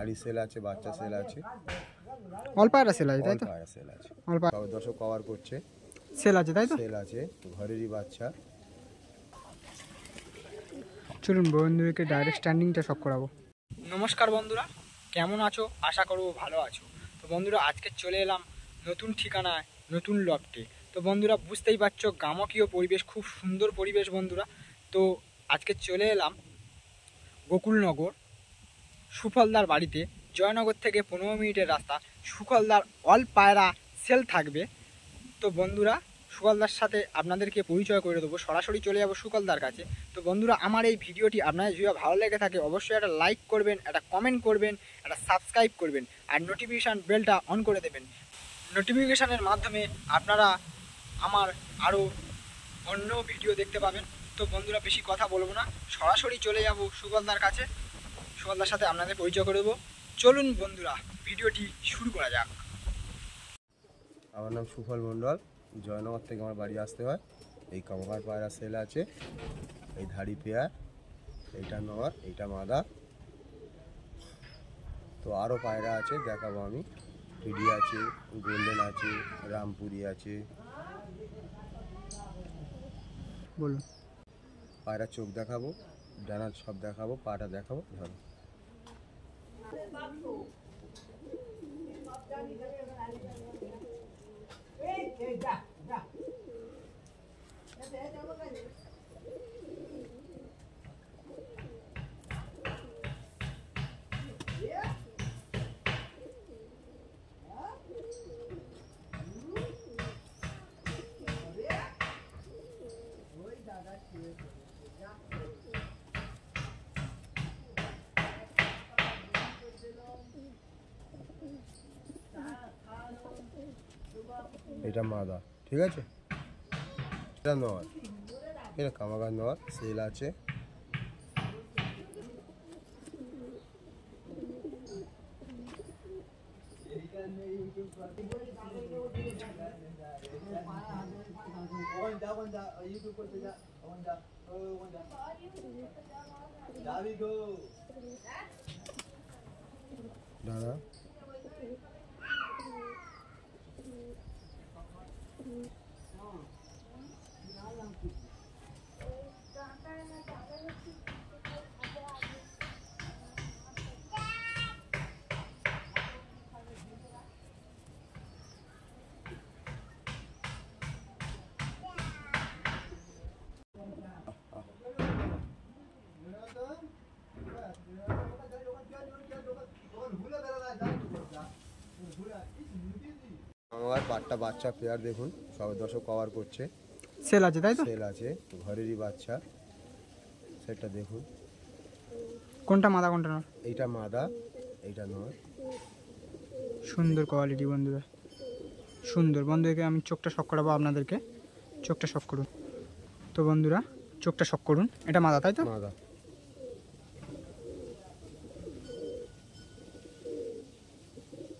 হাড়ি সেল আছে, বাচ্চা সেল আছে, অল পায়রা সেল আছে, তাই তো? পায়রা সেল আছে, অল পায়রা দর্শক কভার করছে, সেল আছে, তাই তো? সেল আছে, ঘরেরই বাচ্চা। চলুন বন্ধুদেরকে ডাইরেক্ট স্ট্যান্ডিংটা শক করাবো। নমস্কার বন্ধুরা, কেমন আছো? আশা করবো ভালো আছো। তো বন্ধুরা, আজকে চলে এলাম নতুন ঠিকানায়, নতুন লফটে। তো বন্ধুরা, বুঝতেই পারছো গ্রামকীয় পরিবেশ, খুব সুন্দর পরিবেশ বন্ধুরা। তো আজকে চলে এলাম গোকুলনগর সুফলদার বাড়িতে। জয়নগর থেকে 15 মিনিটের রাস্তা। সুফলদার অল পায়রা সেল থাকবে। তো বন্ধুরা, সুকলদার সাথে আপনাদেরকে পরিচয় করে দেবো, সরাসরি চলে যাবো সুকলদার কাছে। তো বন্ধুরা, আমার এই ভিডিওটি আপনাদের যদি ভালো লেগে থাকে অবশ্যই একটা লাইক করবেন, একটা কমেন্ট করবেন, একটা সাবস্ক্রাইব করবেন আর নোটিফিকেশান বেলটা অন করে দেবেন। নোটিফিকেশানের মাধ্যমে আপনারা আমার আরও অন্য ভিডিও দেখতে পাবেন। তো বন্ধুরা, বেশি কথা বলবো না, সরাসরি চলে যাব সুকলদার কাছে। সুকলদার সাথে আপনাদের পরিচয় করে দেবো। চলুন বন্ধুরা, ভিডিওটি শুরু করা যাক। আমার নাম সুফল মণ্ডল, জয়নগর থেকে আমার বাড়ি আসতে হয়। এই কামার পায়রা সেল আছে, এই ধাড়ি পেয়ার, এইটা নর, এইটা মাদা। তো আরও পায়রা আছে, দেখাবো আমি। পিডি আছে, গোল্ডেন আছে, রামপুরি আছে। বলুন। পায়রা চোখ দেখাবো, ডানা সব দেখাবো, পাটা দেখাবো। ধরো এটা মাদা, ঠিক আছে। এটা নর, এটা কামাগার নর সেল আছে। দাদা আমার পাটটা বাচ্চা পেয়ার দেখুন, সব দর্শক কভার করছে, সেল আছে, তাই তো? সেল আছে, ঘরেরই বাচ্চা। সেটা দেখুন, কোনটা মাদা কোনটা নর? এইটা মাদা, এইটা নর। সুন্দর কোয়ালিটি বন্ধুরা, সুন্দর। বন্ধুদেরকে আমি চোখটা শক করাবো আপনাদেরকে। চোখটা শক করুন। তো বন্ধুরা, চোখটা শক করুন। এটা মাদা, তাই তো? মাদা।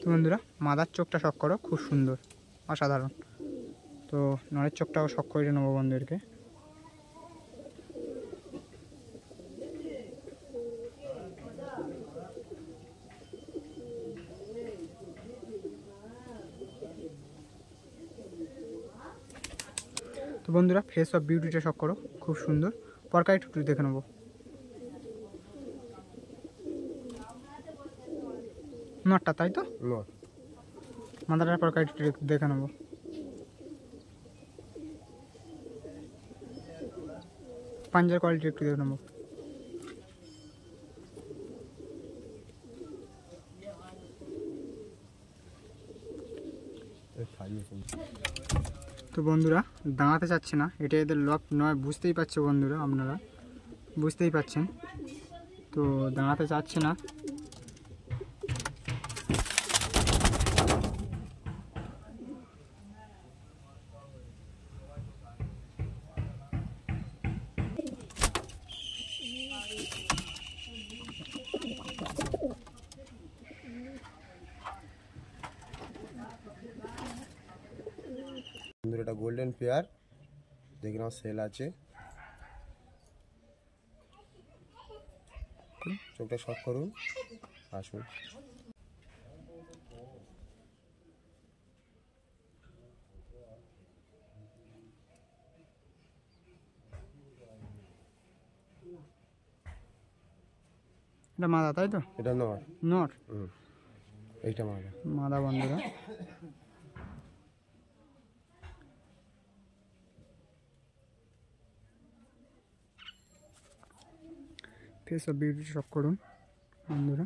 তো বন্ধুরা, মাদার চোখটা শক করো, খুব সুন্দর, অসাধারণ। তো নরের চোখটাও শক করে নেবো বন্ধুদেরকে। তো বন্ধুরা, ফেস অফ বিউটিটা শক করো, খুব সুন্দর। পরকাই একটু দেখে নেবো। নটটা, তাই তো? নর। মাদাটার পরকাই একটু দেখে নেবো। পাঞ্জার কোয়ালিটি একটু দেখে নেবো। তো বন্ধুরা, দাঁড়াতে চাচ্ছে না, এটা এদের লক নয়, বুঝতেই পারছো বন্ধুরা, আপনারা বুঝতেই পাচ্ছেন। তো দাঁড়াতে চাচ্ছে না। এটা গোল্ডেন পেয়ার, দেখলাম সেল আছে। চোখটা শক করুন, আসুন। এটা মাদা তাই তো? এটা নর। নর। এইটা মাদা। মাদা বন্ধুরা। ফেস অফ বিউটি শপ করুন বন্ধুরা।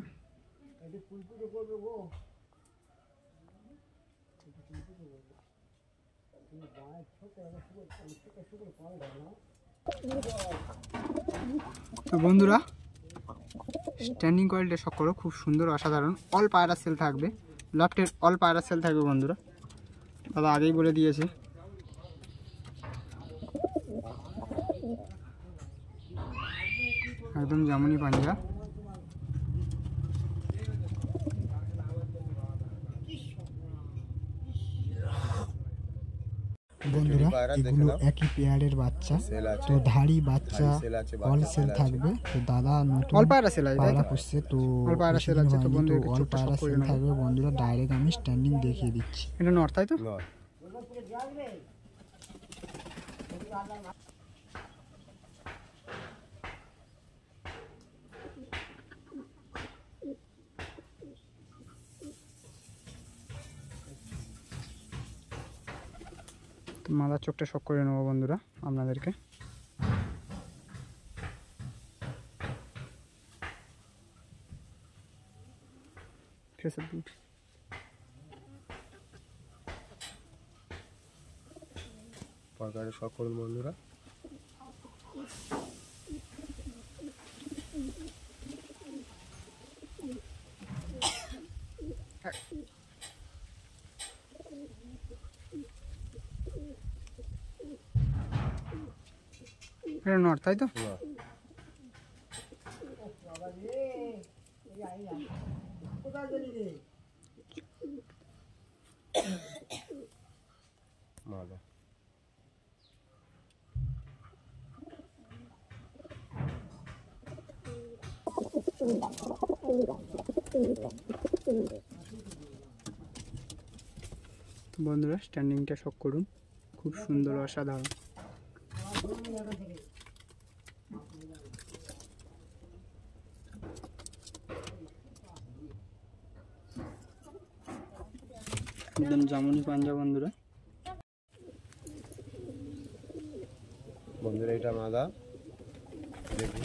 তো বন্ধুরা স্ট্যান্ডিং কোয়ালিটি শখ করো, খুব সুন্দর অসাধারণ। অল পায়রা সেল থাকবে, লফটের অল পায়রা সেল থাকবে বন্ধুরা, দাদা আগেই বলে দিয়েছে। একদম জামুনি পাঞ্জা। বন্ধুরা এগুলো একই পেয়ারের বাচ্চা, তো ধাড়ি বাচ্চা অল সেল থাকবে। তো দাদা নতুন অল পায়রা সেল করছে, তো অল পায়রা সেল আছে, তো বন্ধু অল পায়রা সেল থাকবে বন্ধুরা। ডাইরেক্ট আমি স্ট্যান্ডিং দেখিয়ে দিচ্ছি। এটা নর তাই তো? মাদার চোখটা শখ করে নেবো বন্ধুরা আপনাদেরকে। পরকারে শখ করুন বন্ধুরা। এটা নর তাই তো? মাদা। বন্ধুরা স্ট্যান্ডিংটা শখ করুন, খুব সুন্দর অসাধারণ। একদম জামুনি পাঞ্জা বন্ধুরা। বন্ধুরা এটা মাদা, দেখুন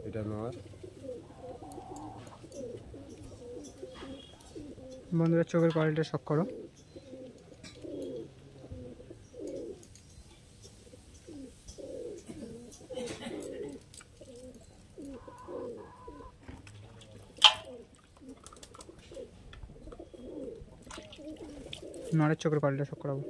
এটা নর। বন্ধুরা চোখের কোয়ালিটি শখ করো। নরের চোখের কোয়ালিটি শখ করাবো।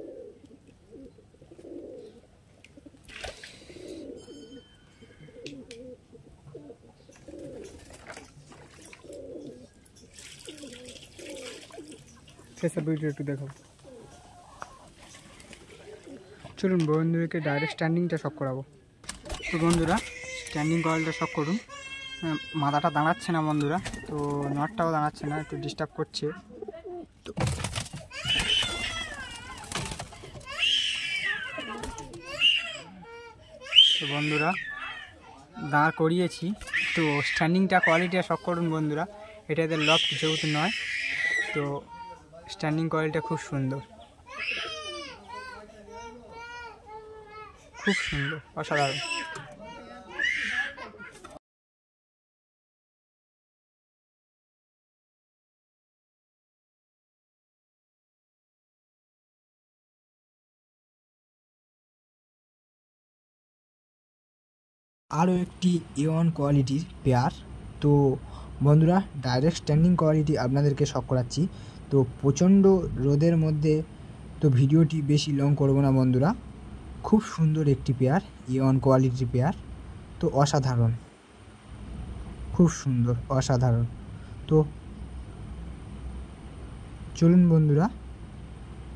ফেসের ভিডিও একটু দেখো। চলুন বন্ধুদেরকে ডাইরেক্ট স্ট্যান্ডিংটা শখ করাবো। তো বন্ধুরা স্ট্যান্ডিং কোয়ালিটিটা শখ করুন। মাথাটা দাঁড়াচ্ছে না বন্ধুরা, তো নটটাও দাঁড়াচ্ছে না, একটু ডিস্টার্ব করছে। তো বন্ধুরা দাঁড় করিয়েছি, তো স্ট্যান্ডিংটা কোয়ালিটিটা শখ করুন বন্ধুরা। এটা এদের লফট যেহেতু নয়, তো স্ট্যান্ডিং কোয়ালিটিটা খুব সুন্দর, খুব সুন্দর অসাধারণ। আরও একটি A1 কোয়ালিটির পেয়ার। তো বন্ধুরা ডাইরেক্ট স্ট্যান্ডিং কোয়ালিটি আপনাদেরকে শখ করাচ্ছি। তো প্রচণ্ড রোদের মধ্যে তো ভিডিওটি বেশি লং করব না বন্ধুরা। খুব সুন্দর একটি পেয়ার, A1 কোয়ালিটির পেয়ার, তো অসাধারণ, খুব সুন্দর অসাধারণ। তো চলুন বন্ধুরা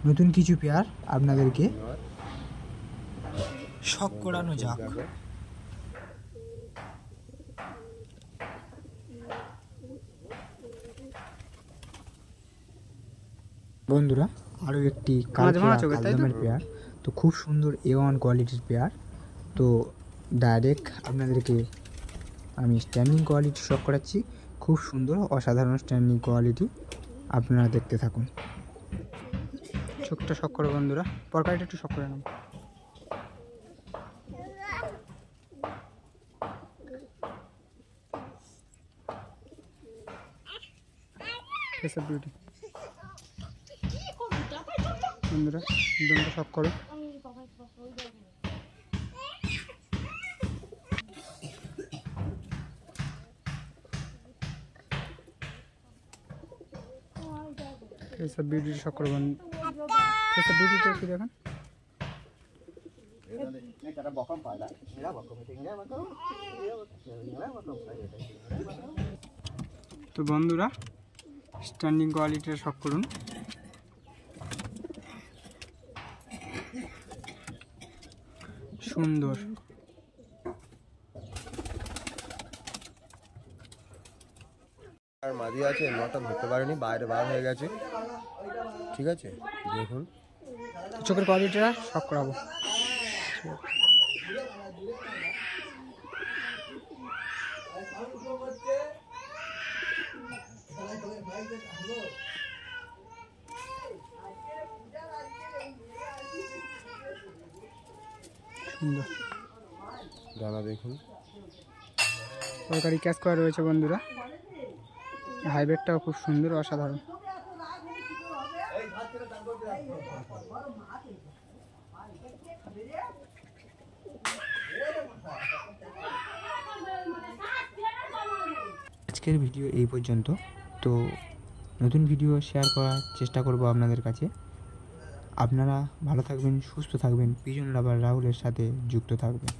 নতুন কিছু পেয়ার আপনাদেরকে শখ করানো যাক। বন্ধুরা আরও একটি কালদমের পেয়ার, তো খুব সুন্দর A1 কোয়ালিটির পেয়ার। তো ডাইরেক্ট আপনাদেরকে আমি স্ট্যান্ডিং কোয়ালিটি শক করাচ্ছি, খুব সুন্দর অসাধারণ স্ট্যান্ডিং কোয়ালিটি, আপনারা দেখতে থাকুন। চোখটা শক করো বন্ধুরা, পরকাইটা একটু শক করে নেব। ফেস অফ বিউটি বন্ধুরা, দুটো শক করো। ফেস অফ বিউটি শক করো বন্ধু, ফেস অফ বিউটিটা কি দেখেন। তো বন্ধুরা স্ট্যান্ডিং কোয়ালিটিটা শক করুন। সুন্দর আর মাদি আছে, নটা ধরতে পারেনি, বাইরে বার হয়ে গেছে। ঠিক আছে, দেখুন চোখের কোয়ালিটিটা শক করাবো। সুন্দর দানা দেখুন, তরকারি ক্যাচ করা রয়েছে বন্ধুরা। হাইব্রিডটাও খুব সুন্দর, অসাধারণ। আজকের ভিডিও এই পর্যন্ত। তো নতুন ভিডিও শেয়ার করার চেষ্টা করব আপনাদের কাছে। আপনারা ভালো থাকবেন, সুস্থ থাকবেন, পিজন লাভার রাহুলের সাথে যুক্ত থাকবেন।